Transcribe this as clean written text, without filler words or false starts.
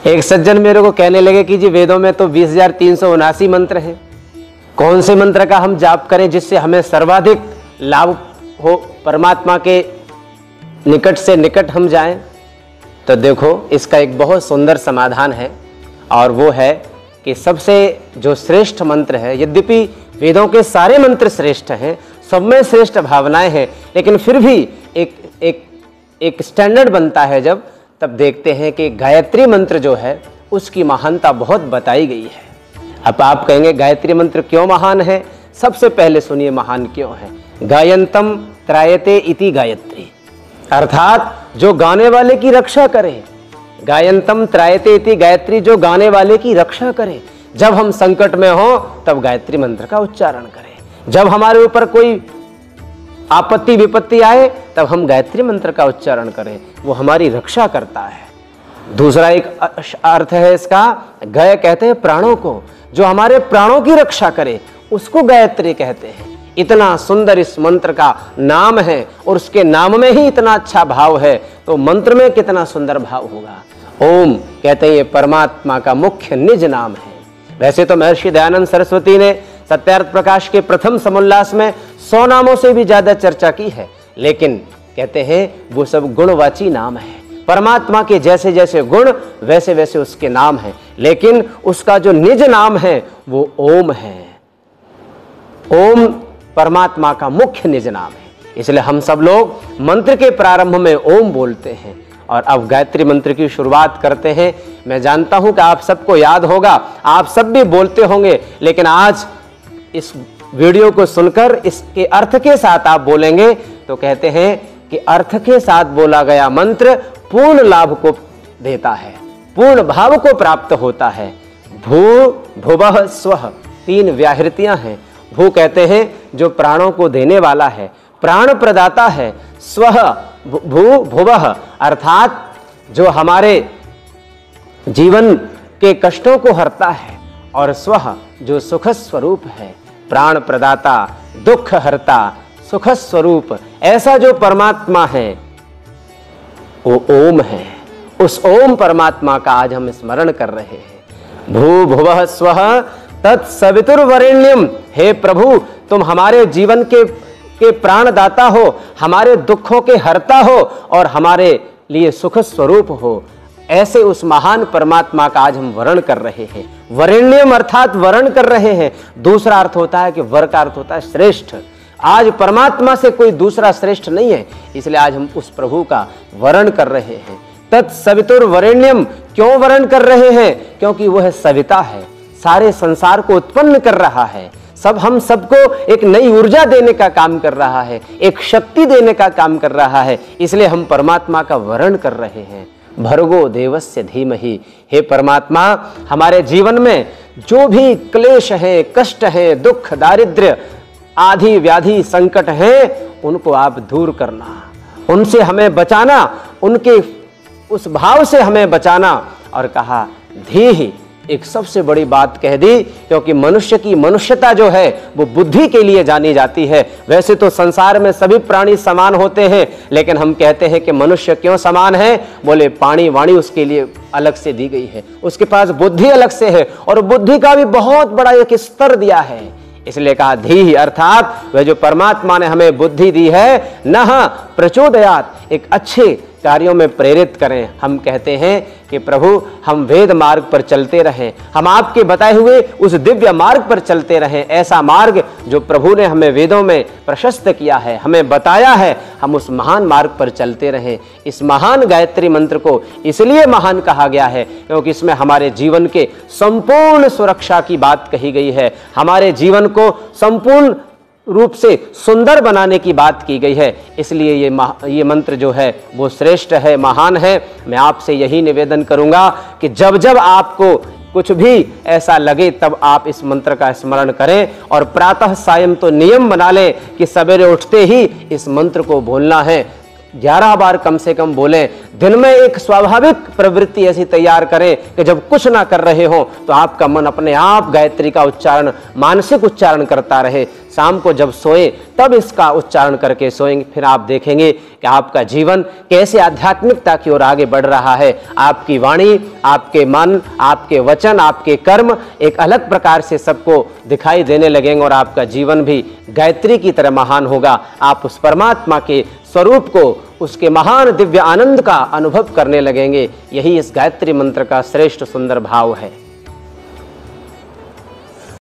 एक सज्जन मेरे को कहने लगे कि जी वेदों में तो 20,379 मंत्र हैं, कौन से मंत्र का हम जाप करें जिससे हमें सर्वाधिक लाभ हो, परमात्मा के निकट से निकट हम जाएं। तो देखो, इसका एक बहुत सुंदर समाधान है, और वो है कि सबसे जो श्रेष्ठ मंत्र है, यद्यपि वेदों के सारे मंत्र श्रेष्ठ हैं, सब में श्रेष्ठ भावनाएं हैं, लेकिन फिर भी एक स्टैंडर्ड बनता है जब, तब देखते हैं कि गायत्री मंत्र जो है उसकी महानता बहुत बताई गई है। अब आप कहेंगे गायत्री मंत्र क्यों महान है? सबसे पहले सुनिए महान क्यों है। गायंतम त्रायते इति गायत्री, अर्थात जो गाने वाले की रक्षा करे। गायंतम त्रायते इति गायत्री, जो गाने वाले की रक्षा करे। जब हम संकट में हो तब गायत्री मंत्र का उच्चारण करें। जब हमारे ऊपर कोई आपत्ति विपत्ति आए तब हम गायत्री मंत्र का उच्चारण करें, वो हमारी रक्षा करता है। दूसरा एक अर्थ है इसका, गय कहते हैं प्राणों को, जो हमारे प्राणों की रक्षा करे उसको गायत्री कहते हैं। इतना सुंदर इस मंत्र का नाम है, और उसके नाम में ही इतना अच्छा भाव है, तो मंत्र में कितना सुंदर भाव होगा। ओम कहते हैं ये परमात्मा का मुख्य निज नाम है। वैसे तो महर्षि दयानंद सरस्वती ने सत्यार्थ प्रकाश के प्रथम समुल्लास में 100 नामों से भी ज्यादा चर्चा की है, लेकिन कहते हैं वो सब गुणवाची नाम है। परमात्मा के जैसे जैसे गुण वैसे वैसे उसके नाम हैं, लेकिन उसका जो निज नाम है वो ओम है। ओम परमात्मा का मुख्य निज नाम है, इसलिए हम सब लोग मंत्र के प्रारंभ में ओम बोलते हैं। और अब गायत्री मंत्र की शुरुआत करते हैं। मैं जानता हूं कि आप सबको याद होगा, आप सब भी बोलते होंगे, लेकिन आज इस वीडियो को सुनकर इसके अर्थ के साथ आप बोलेंगे तो कहते हैं कि अर्थ के साथ बोला गया मंत्र पूर्ण लाभ को देता है, पूर्ण भाव को प्राप्त होता है। भू भुवः स्वः, 3 व्याहृतियां हैं। भू कहते हैं जो प्राणों को देने वाला है, प्राण प्रदाता है। स्वः भू भुवः अर्थात जो हमारे जीवन के कष्टों को हरता है, और स्वः जो सुख स्वरूप है, प्राण प्रदाता, दुख हरता, सुख स्वरूप, ऐसा जो परमात्मा है वो ओम है। उस ओम परमात्मा का आज हम स्मरण कर रहे हैं। भू भुवः स्वः तत्सवितुर्वरेण्यम, हे प्रभु तुम हमारे जीवन के प्राणदाता हो, हमारे दुखों के हरता हो, और हमारे लिए सुख स्वरूप हो। ऐसे उस महान परमात्मा का आज हम वर्ण कर रहे हैं। वरेण्यम अर्थात वर्ण कर रहे हैं। दूसरा अर्थ होता है कि वर का अर्थ होता है श्रेष्ठ। आज परमात्मा से कोई दूसरा श्रेष्ठ नहीं है, इसलिए आज हम उस प्रभु का वर्ण कर रहे हैं। तत्सवितुर्वरेण्यम क्यों वर्ण कर रहे हैं? क्योंकि वह सविता है, सारे संसार को उत्पन्न कर रहा है, सब हम सबको एक नई ऊर्जा देने का काम कर रहा है, एक शक्ति देने का काम कर रहा है, इसलिए हम परमात्मा का वर्ण कर रहे हैं। भर्गो देवस्य धीमहि, हे परमात्मा हमारे जीवन में जो भी क्लेश है, कष्ट है, दुख, दारिद्र्य आदि व्याधि संकट है, उनको आप दूर करना, उनसे हमें बचाना, उनके उस भाव से हमें बचाना। और कहा धीहि, एक सबसे बड़ी बात कह दी, क्योंकि मनुष्य की मनुष्यता जो है वो बुद्धि के लिए जानी जाती है। वैसे तो संसार में सभी प्राणी समान होते हैं, लेकिन हम कहते हैं कि मनुष्य क्यों समान है? बोले पाणी वाणी उसके लिए अलग से दी गई है, उसके पास बुद्धि अलग से है, और बुद्धि का भी बहुत बड़ा एक स्तर दिया है। इसलिए कहा धीहि, अर्थात वह जो परमात्मा ने हमें बुद्धि दी है, नः प्रचोदयात्, एक अच्छे कार्यों में प्रेरित करें। हम कहते हैं कि प्रभु हम वेद मार्ग पर चलते रहें, हम आपके बताए हुए उस दिव्य मार्ग पर चलते रहें। ऐसा मार्ग जो प्रभु ने हमें वेदों में प्रशस्त किया है, हमें बताया है, हम उस महान मार्ग पर चलते रहें। इस महान गायत्री मंत्र को इसलिए महान कहा गया है क्योंकि इसमें हमारे जीवन के संपूर्ण सुरक्षा की बात कही गई है, हमारे जीवन को संपूर्ण रूप से सुंदर बनाने की बात की गई है। इसलिए ये मंत्र जो है वो श्रेष्ठ है, महान है। मैं आपसे यही निवेदन करूंगा कि जब जब आपको कुछ भी ऐसा लगे तब आप इस मंत्र का स्मरण करें, और प्रातः सायं तो नियम बना लें कि सवेरे उठते ही इस मंत्र को बोलना है। 11 बार कम से कम बोलें। दिन में एक स्वाभाविक प्रवृत्ति ऐसी तैयार करें कि जब कुछ ना कर रहे हो तो आपका मन अपने आप गायत्री का उच्चारण, मानसिक उच्चारण करता रहे। शाम को जब सोए तब इसका उच्चारण करके सोएंगे, फिर आप देखेंगे कि आपका जीवन कैसे आध्यात्मिकता की ओर आगे बढ़ रहा है। आपकी वाणी, आपके मन, आपके वचन, आपके कर्म एक अलग प्रकार से सबको दिखाई देने लगेंगे और आपका जीवन भी गायत्री की तरह महान होगा। आप उस परमात्मा के स्वरूप को, उसके महान दिव्य आनंद का अनुभव करने लगेंगे। यही इस गायत्री मंत्र का श्रेष्ठ सुंदर भाव है।